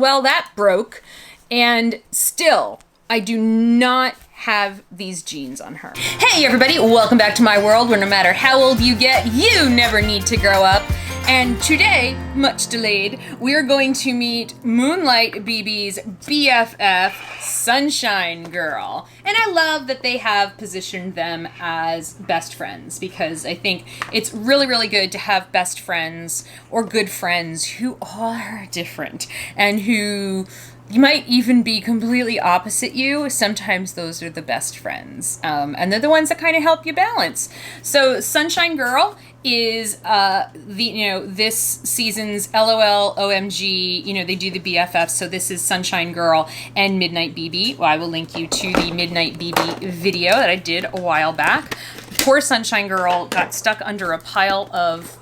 Well, that broke, and still, I do not have these jeans on her. Hey everybody, welcome back to my world where no matter how old you get, you never need to grow up. And today, much delayed, we are going to meet Moonlight BB's BFF, Sunshine Gurl. And I love that they have positioned them as best friends, because I think it's really, really good to have best friends or good friends who are different and who you might even be completely opposite you. Sometimes those are the best friends. And they're the ones that kind of help you balance. So Sunshine Gurl is this season's LOL, OMG, they do the BFFs. So this is Sunshine Gurl and Midnight BB. Well, I will link you to the Midnight BB video that I did a while back. Poor Sunshine Gurl got stuck under a pile of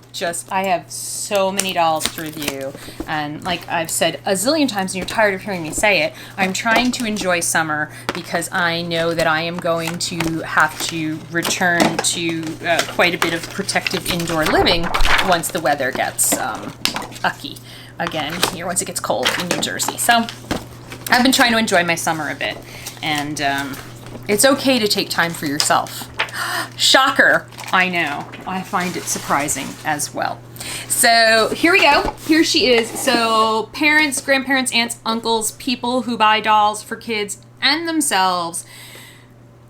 I have so many dolls to review, and like I've said a zillion times and you're tired of hearing me say it, I'm trying to enjoy summer because I know that I am going to have to return to quite a bit of protective indoor living once the weather gets ucky again here, once it gets cold in New Jersey. So I've been trying to enjoy my summer a bit, and it's okay to take time for yourself. Shocker. I know. I find it surprising as well. So here we go. Here she is. So parents, grandparents, aunts, uncles, people who buy dolls for kids and themselves.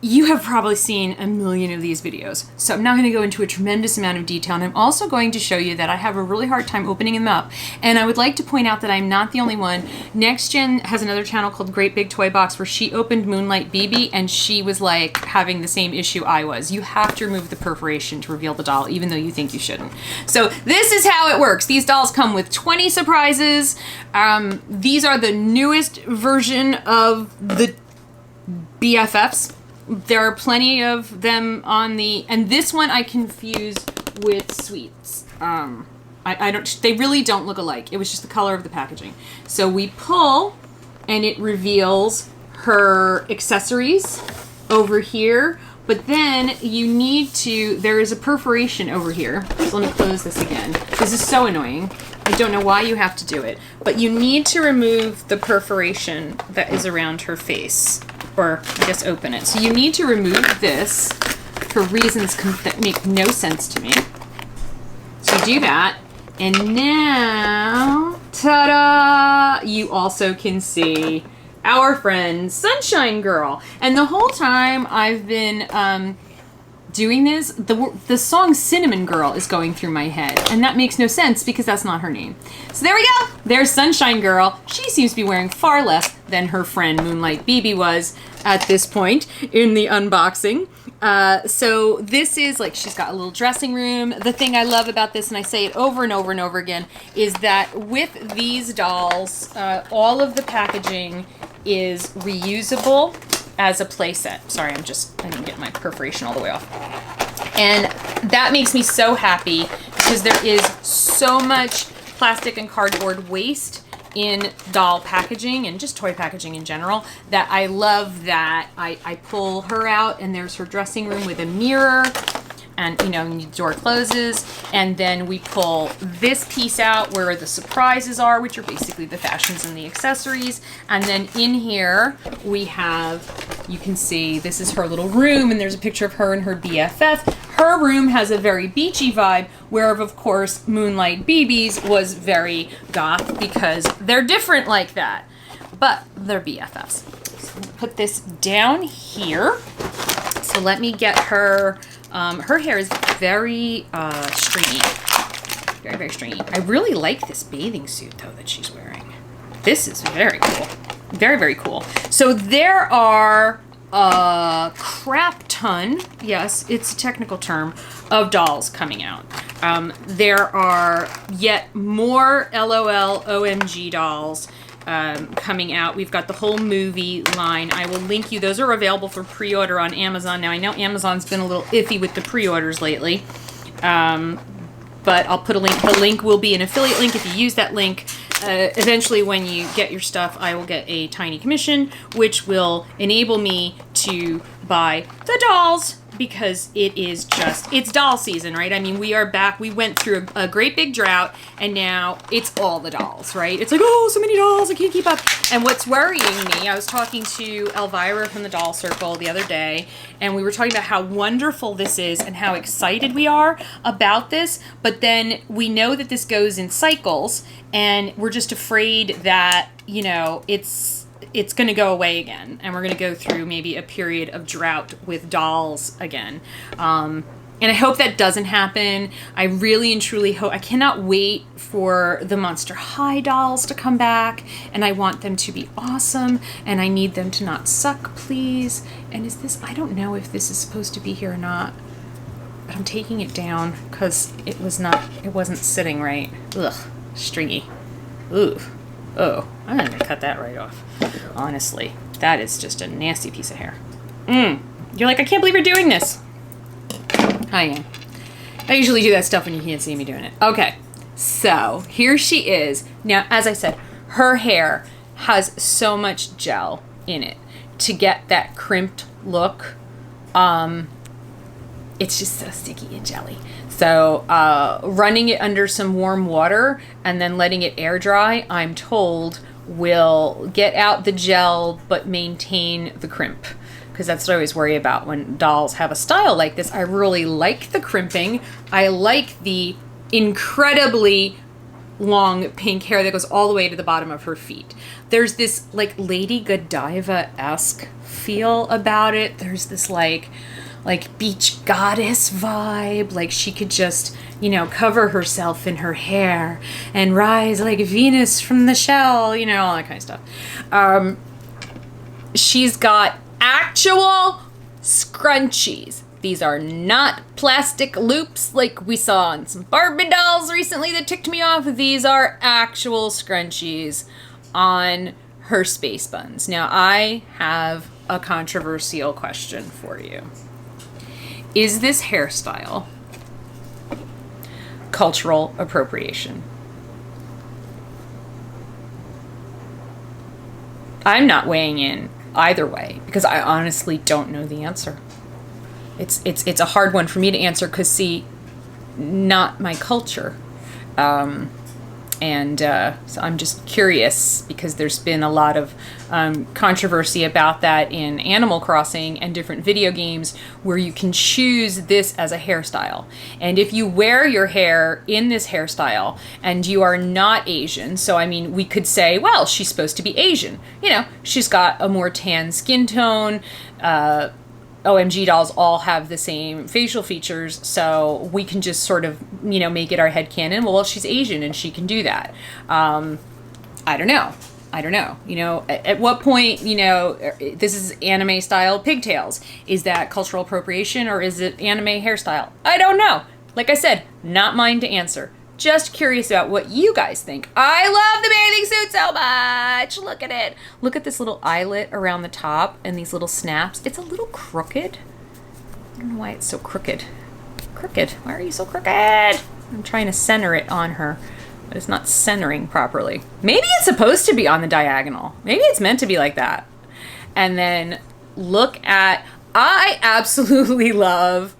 You have probably seen a million of these videos. So I'm not going to go into a tremendous amount of detail. And I'm also going to show you that I have a really hard time opening them up. And I would like to point out that I'm not the only one. Next Gen has another channel called Great Big Toy Box where she opened Moonlight BB and she was like having the same issue I was. You have to remove the perforation to reveal the doll, even though you think you shouldn't. So this is how it works. These dolls come with 20 surprises. These are the newest version of the BFFs. There are plenty of them on and this one I confused with Sweets. They really don't look alike. It was just the color of the packaging. So we pull and it reveals her accessories over here, but then there is a perforation over here. So let me close this again. This is so annoying. I don't know why you have to do it, but you need to remove the perforation that is around her face. Or I guess open it. So you need to remove this for reasons that make no sense to me. So you do that, and now, ta-da! You also can see our friend Sunshine Gurl. And the whole time I've been doing this, the song Cinnamon Girl is going through my head, and that makes no sense because that's not her name. So there we go. There's Sunshine Gurl. She seems to be wearing far less than her friend Moonlight BB was at this point in the unboxing. So this is she's got a little dressing room. The thing I love about this, and I say it over and over and over again, is that with these dolls, all of the packaging is reusable as a playset. Sorry, I didn't get my perforation all the way off. And that makes me so happy because there is so much plastic and cardboard waste in doll packaging and just toy packaging in general that I love that I pull her out and there's her dressing room with a mirror, and the door closes, and then we pull this piece out where the surprises are, which are basically the fashions and the accessories. And then in here we have, you can see this is her little room, and there's a picture of her and her BFF. Her room has a very beachy vibe, whereof of course Moonlight BB's was very goth because they're different like that, but they're BFFs. So we'll put this down here. So let me get her. Her hair is very stringy. Very, very stringy. I really like this bathing suit, though, that she's wearing. This is very cool. Very, very cool. So there are a crap ton, yes, it's a technical term, of dolls coming out. There are yet more LOL OMG dolls coming out. We've got the whole movie line. I will link you. Those are available for pre-order on Amazon. Now, I know Amazon's been a little iffy with the pre-orders lately, but I'll put a link. The link will be an affiliate link. If you use that link, eventually when you get your stuff, I will get a tiny commission, which will enable me to buy the dolls because it's doll season, right? I mean, we are back. We went through a great big drought, and now it's all the dolls, right? It's like, oh, so many dolls, I can't keep up. And what's worrying me, I was talking to Elvira from the Doll Circle the other day, and we were talking about how wonderful this is and how excited we are about this, but then we know that this goes in cycles, and we're just afraid that, you know, it's going to go away again, and we're going to go through maybe a period of drought with dolls again. And I hope that doesn't happen. I really and truly hope. I cannot wait for the Monster High dolls to come back, and I want them to be awesome, and I need them to not suck, please. And is this, I don't know if this is supposed to be here or not, but I'm taking it down because it wasn't sitting right. Ugh, stringy. Ooh. Oh, I'm going to cut that right off. Honestly, that is just a nasty piece of hair. You're like, I can't believe you're doing this. I am. I usually do that stuff when you can't see me doing it. Okay, so here she is. Now, as I said, her hair has so much gel in it to get that crimped look. It's just so sticky and jelly. So running it under some warm water and then letting it air dry, I'm told, will get out the gel but maintain the crimp. Because that's what I always worry about when dolls have a style like this. I really like the crimping. I like the incredibly long pink hair that goes all the way to the bottom of her feet. There's this like Lady Godiva-esque feel about it. There's this like beach goddess vibe. Like she could just, you know, cover herself in her hair and rise like Venus from the shell, you know, all that kind of stuff. She's got actual scrunchies. These are not plastic loops like we saw on some Barbie dolls recently that ticked me off. These are actual scrunchies on her space buns. Now, I have a controversial question for you. Is this hairstyle cultural appropriation? I'm not weighing in either way because I honestly don't know the answer. It's a hard one for me to answer because, see, not my culture. So I'm just curious because there's been a lot of controversy about that in Animal Crossing and different video games where you can choose this as a hairstyle. And if you wear your hair in this hairstyle and you are not Asian, so I mean, we could say, well, she's supposed to be Asian. You know, she's got a more tan skin tone. OMG dolls all have the same facial features, so we can just sort of, you know, make it our headcanon. Well, she's Asian and she can do that. I don't know. You know, at what point, you know, this is anime style pigtails. Is that cultural appropriation or is it anime hairstyle? I don't know. Like I said, not mine to answer. Just curious about what you guys think. I love the bathing suit so much. Look at it. Look at this little eyelet around the top and these little snaps. It's a little crooked. I don't know why it's so crooked. Crooked. Why are you so crooked? I'm trying to center it on her, but it's not centering properly. Maybe it's supposed to be on the diagonal. Maybe it's meant to be like that. And then look at, I absolutely love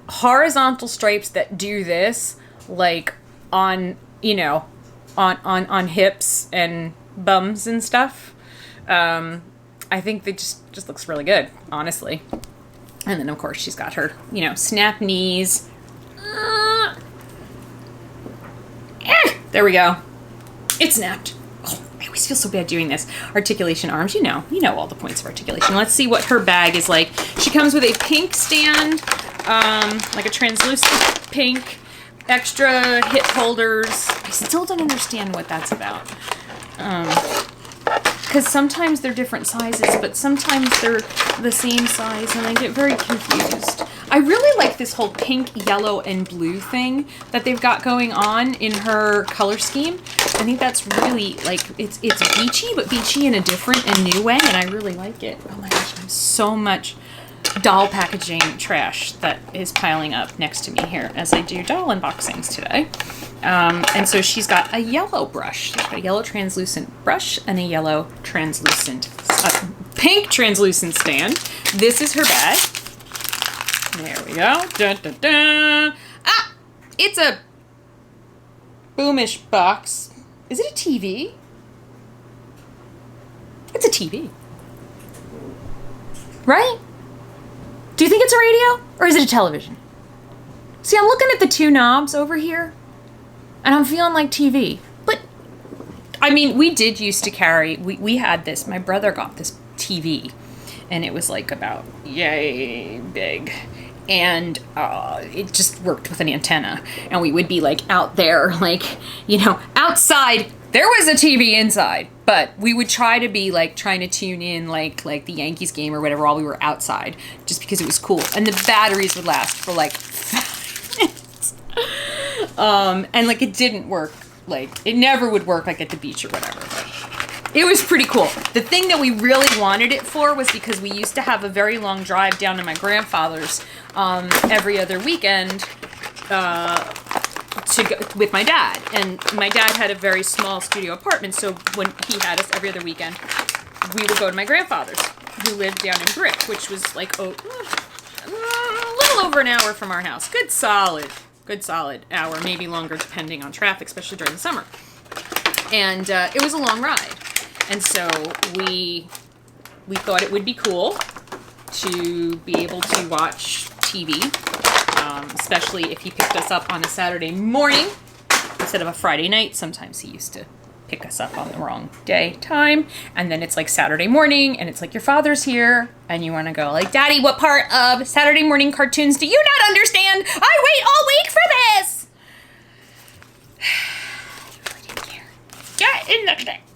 horizontal stripes that do this, like on, you know, on hips and bums and stuff. I think they just looks really good, honestly. And then of course she's got her, you know, snap knees. There we go. It snapped. Oh, I always feel so bad doing this. Articulation arms, you know all the points of articulation. Let's see what her bag is like. She comes with a pink stand, like a translucent pink, extra hip holders. I still don't understand what that's about. Because sometimes they're different sizes, but sometimes they're the same size, and I get very confused. I really like this whole pink, yellow, and blue thing that they've got going on in her color scheme. I think that's really, like, it's beachy, but beachy in a different and new way, and I really like it. Oh my gosh, I have so much doll packaging trash that is piling up next to me here as I do doll unboxings today. And so she's got a yellow brush. She's got a yellow translucent brush and a yellow translucent, pink translucent stand. This is her bag. There we go. Dun, dun, dun. Ah! It's a boomish box. Is it a TV? It's a TV. Right? Do you think it's a radio? Or is it a television? See, I'm looking at the two knobs over here, and I'm feeling like TV. But, I mean, we did used to carry, we had this, my brother got this TV, and it was like about yay big. And it just worked with an antenna. And we would be like out there, like, you know, outside. There was a TV inside, but we would try to be like trying to tune in like the Yankees game or whatever while we were outside, just because it was cool. And the batteries would last for like 5 minutes. And like it didn't work, like it never would work like at the beach or whatever. But it was pretty cool. The thing that we really wanted it for was because we used to have a very long drive down to my grandfather's every other weekend to go with my dad. And my dad had a very small studio apartment, so when he had us every other weekend, we would go to my grandfather's, who lived down in Brick, which was like a little over an hour from our house. Good solid hour, maybe longer depending on traffic, especially during the summer. And it was a long ride. And so we thought it would be cool to be able to watch TV, especially if he picked us up on a Saturday morning instead of a Friday night. Sometimes he used to pick us up on the wrong day, time, and then it's like Saturday morning, and it's like your father's here, and you want to go like, Daddy, what part of Saturday morning cartoons do you not understand? I wait all week for this! I really didn't care. Get in the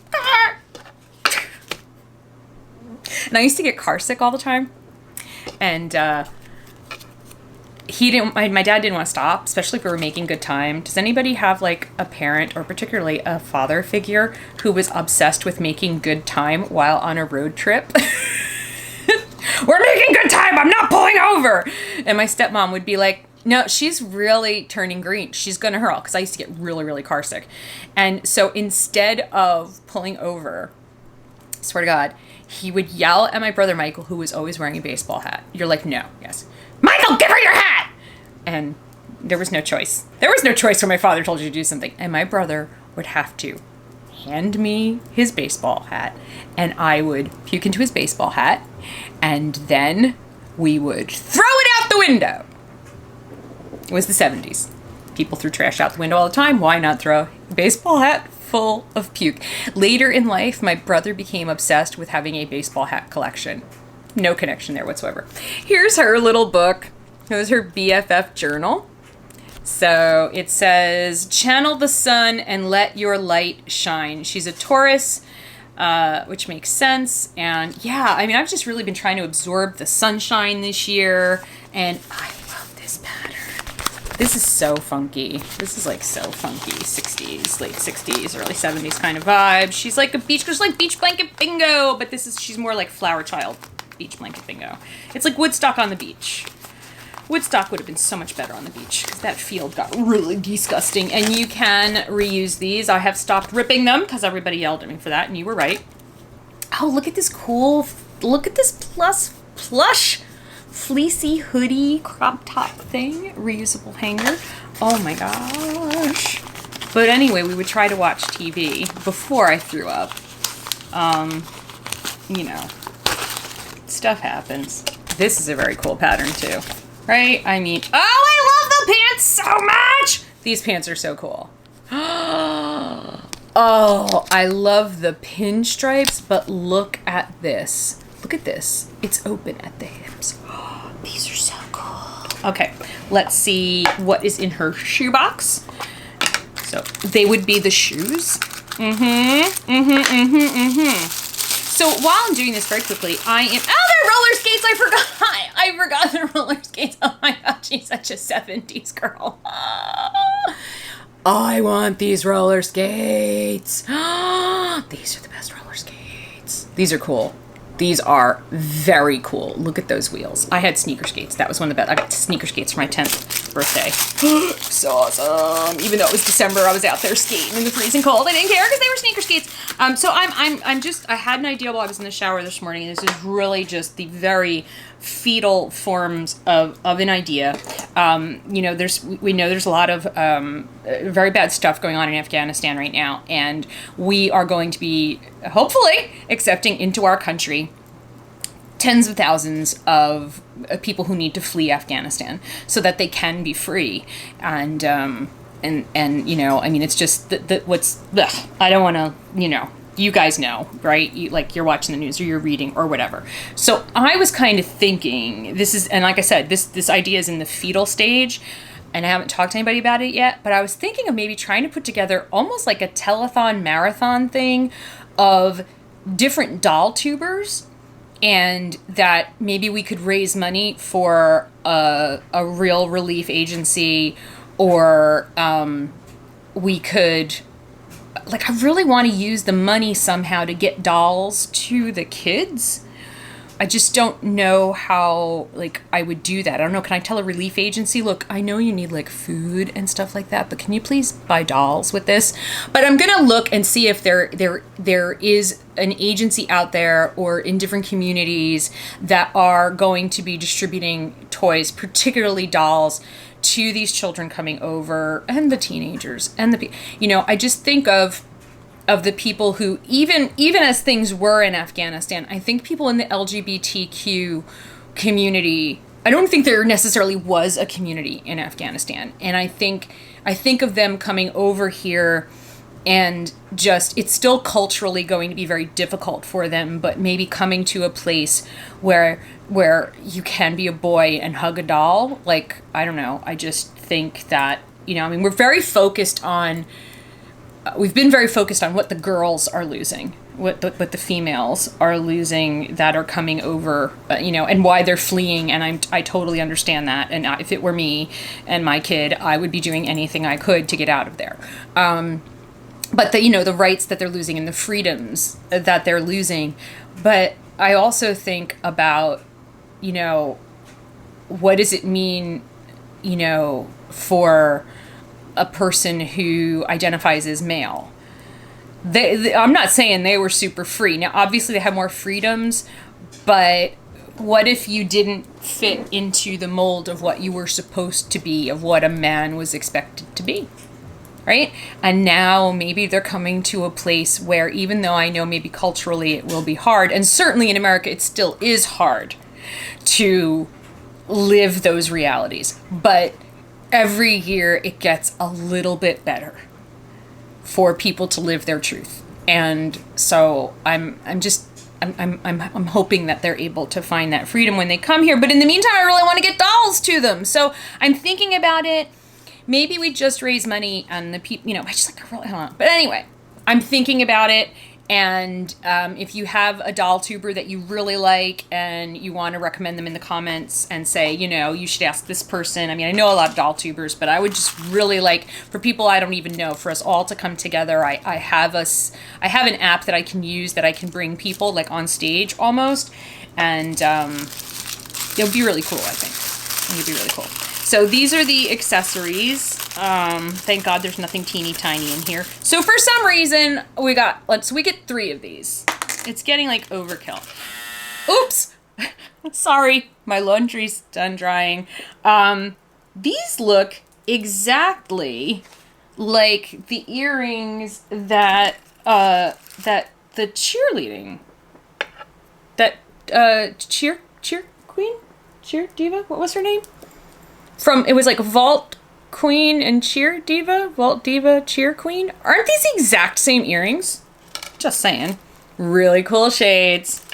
car! And I used to get car sick all the time, and my dad didn't want to stop, especially if we were making good time. Does anybody have like a parent, or particularly a father figure, who was obsessed with making good time while on a road trip? We're making good time, I'm not pulling over! And my stepmom would be like, no, she's really turning green. She's gonna hurl, because I used to get really, really car sick. And so instead of pulling over, swear to God, he would yell at my brother Michael, who was always wearing a baseball hat. You're like, no, yes. Michael, give her your hat! And there was no choice. There was no choice when my father told you to do something. And my brother would have to hand me his baseball hat, and I would puke into his baseball hat, and then we would throw it out the window. It was the 70s. People threw trash out the window all the time. Why not throw a baseball hat full of puke? Later in life, my brother became obsessed with having a baseball hat collection. No connection there whatsoever. Here's her little book. It was her Bff Journal. So it says, channel the sun and let your light shine. She's a Taurus, which makes sense. And yeah, I mean, I've just really been trying to absorb the sunshine this year. And I love this pattern. This is so funky. This is like so funky. 60s, late 60s, early 70s kind of vibe. She's like a beach, just like Beach Blanket Bingo, but she's more like Flower Child Beach Blanket Bingo. It's like Woodstock on the beach. Woodstock would have been so much better on the beach, because that field got really disgusting. And you can reuse these. I have stopped ripping them because everybody yelled at me for that, and you were right. Oh, look at this look at this plush fleecy hoodie crop top thing, reusable hanger. Oh my gosh. But anyway, we would try to watch TV before I threw up. You know, stuff happens. This is a very cool pattern too, right? I mean, oh, I love the pants so much. These pants are so cool. Oh, I love the pinstripes, but look at this. Look at this. It's open at the hips. These are so cool. Okay, let's see what is in her shoebox. So they would be the shoes. So while I'm doing this very quickly, oh, they're roller skates. I forgot the roller skates. Oh my God, she's such a 70s girl. I want these roller skates. These are the best roller skates. These are cool. These are very cool. Look at those wheels. I had sneaker skates. That was one of the best. I got sneaker skates for my 10th birthday. So awesome. Even though it was December, I was out there skating in the freezing cold. I didn't care because they were sneaker skates. So I had an idea while I was in the shower this morning, and this is really just the very fetal forms of an idea. We know there's a lot of very bad stuff going on in Afghanistan right now, and we are going to be hopefully accepting into our country tens of thousands of people who need to flee Afghanistan so that they can be free. And it's just I don't want to, you guys know, right? You're watching the news or you're reading or whatever. So I was kind of thinking and like I said, this idea is in the fetal stage, and I haven't talked to anybody about it yet, but I was thinking of maybe trying to put together almost like a telethon marathon thing of different doll tubers, and that maybe we could raise money for a real relief agency, or we could, I really want to use the money somehow to get dolls to the kids. I just don't know how, I would do that. I don't know. Can I tell a relief agency, look, I know you need, food and stuff like that, but can you please buy dolls with this? But I'm going to look and see if there is an agency out there or in different communities that are going to be distributing toys, particularly dolls, to these children coming over, and the teenagers, and I just think of the people who, even as things were in Afghanistan, I think people in the LGBTQ community, I don't think there necessarily was a community in Afghanistan. And I think of them coming over here, and just, it's still culturally going to be very difficult for them, but maybe coming to a place where you can be a boy and hug a doll. I don't know. I just think that, we're very focused on, we've been very focused on what the girls are losing, what the females are losing that are coming over, and why they're fleeing. And I totally understand that. And if it were me and my kid, I would be doing anything I could to get out of there. But the rights that they're losing and the freedoms that they're losing. But I also think about, what does it mean, for a person who identifies as male? I'm not saying they were super free. Now, obviously they have more freedoms, but what if you didn't fit into the mold of what you were supposed to be, of what a man was expected to be, right? And now maybe they're coming to a place where, even though I know maybe culturally it will be hard, and certainly in America it still is hard to live those realities, but every year it gets a little bit better for people to live their truth. And so I'm hoping that they're able to find that freedom when they come here. But in the meantime, I really want to get dolls to them. So I'm thinking about it. Maybe we just raise money on the people, I just really don't know. But anyway, I'm thinking about it. And if you have a doll tuber that you really like and you want to recommend them in the comments and say, you should ask this person. I know a lot of doll tubers, but I would just really like, for people I don't even know, for us all to come together. I have an app that I can use, that I can bring people on stage almost. And it would be really cool, I think. It would be really cool. So these are the accessories. Thank God there's nothing teeny tiny in here. So for some reason we get 3 of these. It's getting overkill. Oops. Sorry. My laundry's done drying. These look exactly like the earrings that the cheerleading, cheer queen, cheer diva. What was her name? It was Vault Queen and Cheer Diva? Vault Diva, Cheer Queen? Aren't these the exact same earrings? Just saying. Really cool shades.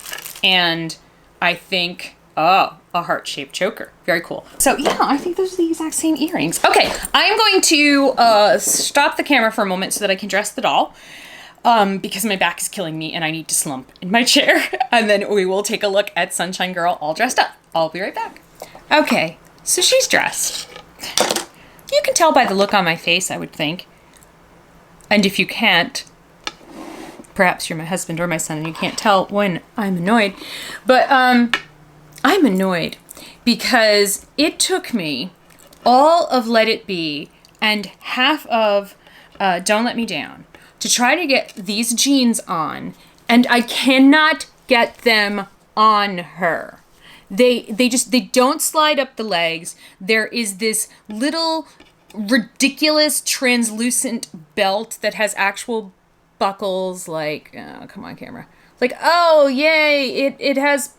And I think, a heart-shaped choker. Very cool. So yeah, I think those are the exact same earrings. Okay, I'm going to stop the camera for a moment so that I can dress the doll. Because my back is killing me and I need to slump in my chair. And then we will take a look at Sunshine Girl all dressed up. I'll be right back. Okay. So she's dressed. You can tell by the look on my face, I would think. And if you can't, perhaps you're my husband or my son and you can't tell when I'm annoyed. But I'm annoyed because it took me all of Let It Be and half of Don't Let Me Down to try to get these jeans on, and I cannot get them on her. They don't slide up the legs. There is this little ridiculous translucent belt that has actual buckles, like, oh, come on, camera. Like, oh, yay, it has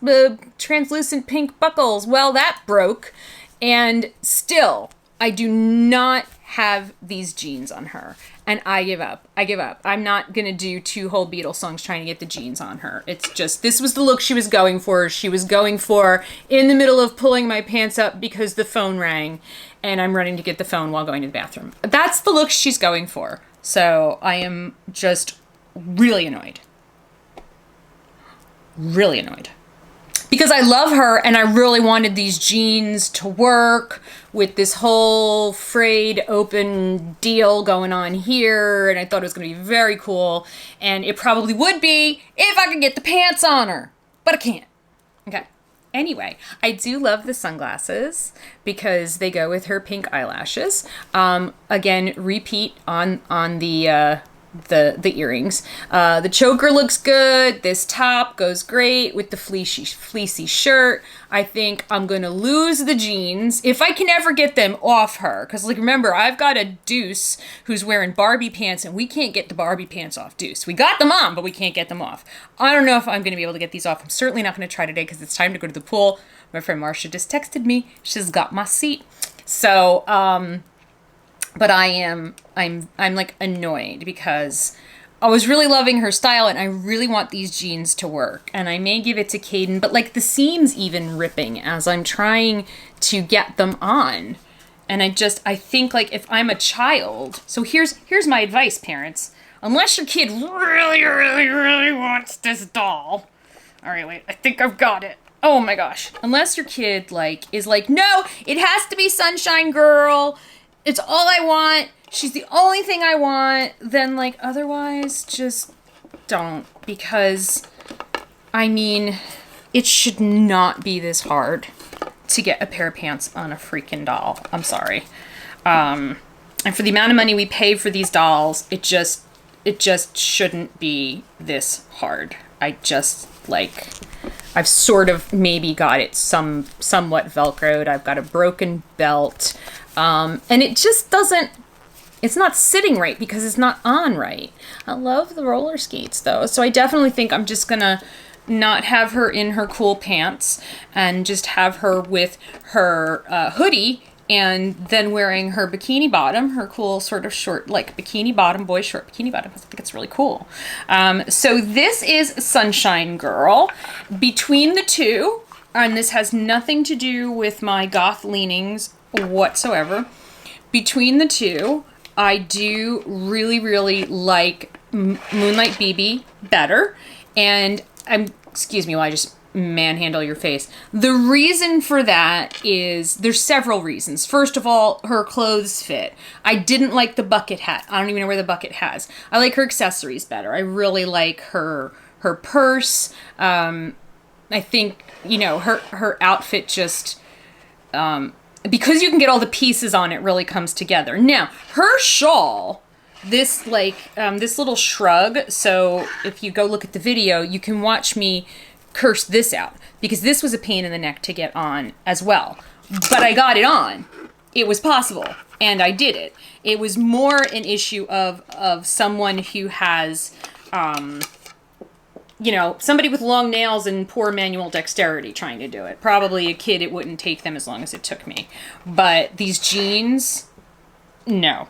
translucent pink buckles. Well, that broke. And still, I do not have these jeans on her. And I give up. I'm not going to do 2 whole Beatles songs trying to get the jeans on her. It's just, this was the look she was going for. She was going for in the middle of pulling my pants up because the phone rang and I'm running to get the phone while going to the bathroom. That's the look she's going for. So I am just really annoyed. Really annoyed. Because I love her and I really wanted these jeans to work with this whole frayed open deal going on here, and I thought it was going to be very cool, and it probably would be if I could get the pants on her, but I can't. Okay. Anyway, I do love the sunglasses because they go with her pink eyelashes. Again, repeat on the earrings. The choker looks good. This top goes great with the fleecy shirt. I think I'm gonna lose the jeans if I can ever get them off her. Because, like, remember, I've got a Deuce who's wearing Barbie pants, and we can't get the Barbie pants off Deuce. We got them on, but we can't get them off. I don't know if I'm gonna be able to get these off. I'm certainly not gonna try today because it's time to go to the pool. My friend Marcia just texted me. She's got my seat. So, but I'm like annoyed because I was really loving her style and I really want these jeans to work, and I may give it to Caden, but like the seam's even ripping as I'm trying to get them on. And I think, like, if I'm a child, so here's my advice, parents. Unless your kid really, really, really wants this doll. All right, wait, I think I've got it. Oh my gosh. Unless your kid is like, no, it has to be Sunshine Girl. It's all I want. She's the only thing I want. Then, like, otherwise, just don't. Because, I mean, it should not be this hard to get a pair of pants on a freaking doll. I'm sorry. And for the amount of money we pay for these dolls, it just shouldn't be this hard. I've sort of maybe got it somewhat Velcroed. I've got a broken belt. And it just it's not sitting right because it's not on right. I love the roller skates though. So I definitely think I'm just gonna not have her in her cool pants and just have her with her hoodie and then wearing her bikini bottom, her cool sort of short, like bikini bottom, boy short bikini bottom. I think it's really cool. So this is Sunshine Girl. Between the two, and this has nothing to do with my goth leanings whatsoever. Between the two, I do really, really like Moonlight BB better. And excuse me while I just manhandle your face. The reason for that is there's several reasons. First of all, her clothes fit. I didn't like the bucket hat. I don't even know where the bucket has. I like her accessories better. I really like her purse. I think, you know, her outfit just, because you can get all the pieces on it, really comes together. Now, her shawl, this little shrug, so if you go look at the video, you can watch me curse this out, because this was a pain in the neck to get on as well. But I got it on. It was possible, and I did it. It was more an issue of someone who has, you know, somebody with long nails and poor manual dexterity trying to do it. Probably a kid, it wouldn't take them as long as it took me. But these jeans, no.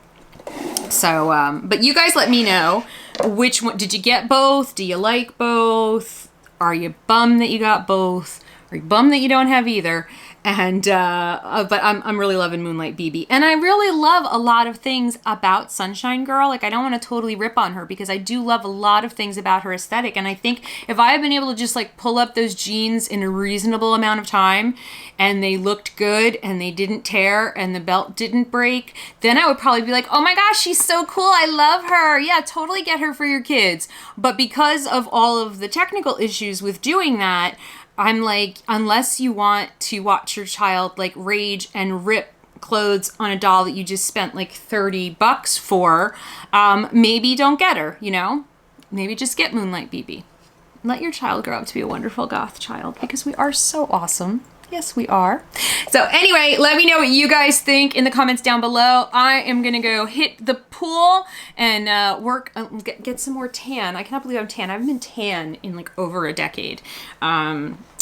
So, but you guys let me know, which one, did you get both? Do you like both? Are you bummed that you got both? Are you bummed that you don't have either? And, but I'm really loving Moonlight BB. And I really love a lot of things about Sunshine Girl. Like, I don't want to totally rip on her because I do love a lot of things about her aesthetic. And I think if I had been able to just like pull up those jeans in a reasonable amount of time and they looked good and they didn't tear and the belt didn't break, then I would probably be like, oh my gosh, she's so cool. I love her. Yeah, totally get her for your kids. But because of all of the technical issues with doing that, I'm like, unless you want to watch your child like rage and rip clothes on a doll that you just spent like $30 for, maybe don't get her, you know? Maybe just get Moonlight BB. Let your child grow up to be a wonderful goth child, because we are so awesome. Yes, we are. So anyway, let me know what you guys think in the comments down below. I am gonna go hit the pool and get some more tan. I cannot believe I'm tan. I haven't been tan in like over a decade.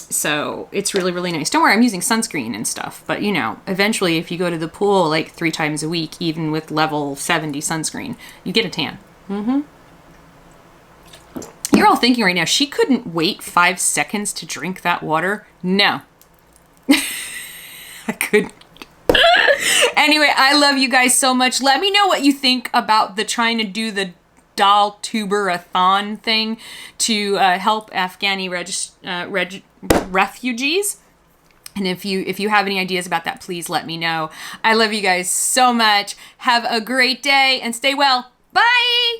So it's really, really nice. Don't worry, I'm using sunscreen and stuff. But you know, eventually if you go to the pool like 3 times a week, even with level 70 sunscreen, you get a tan. You're all thinking right now, she couldn't wait 5 seconds to drink that water. No. I couldn't. Anyway, I love you guys so much. Let me know what you think about the trying to do the doll tuber-a-thon thing to help Afghani refugees. And if you have any ideas about that, please let me know. I love you guys so much. Have a great day and stay well. Bye!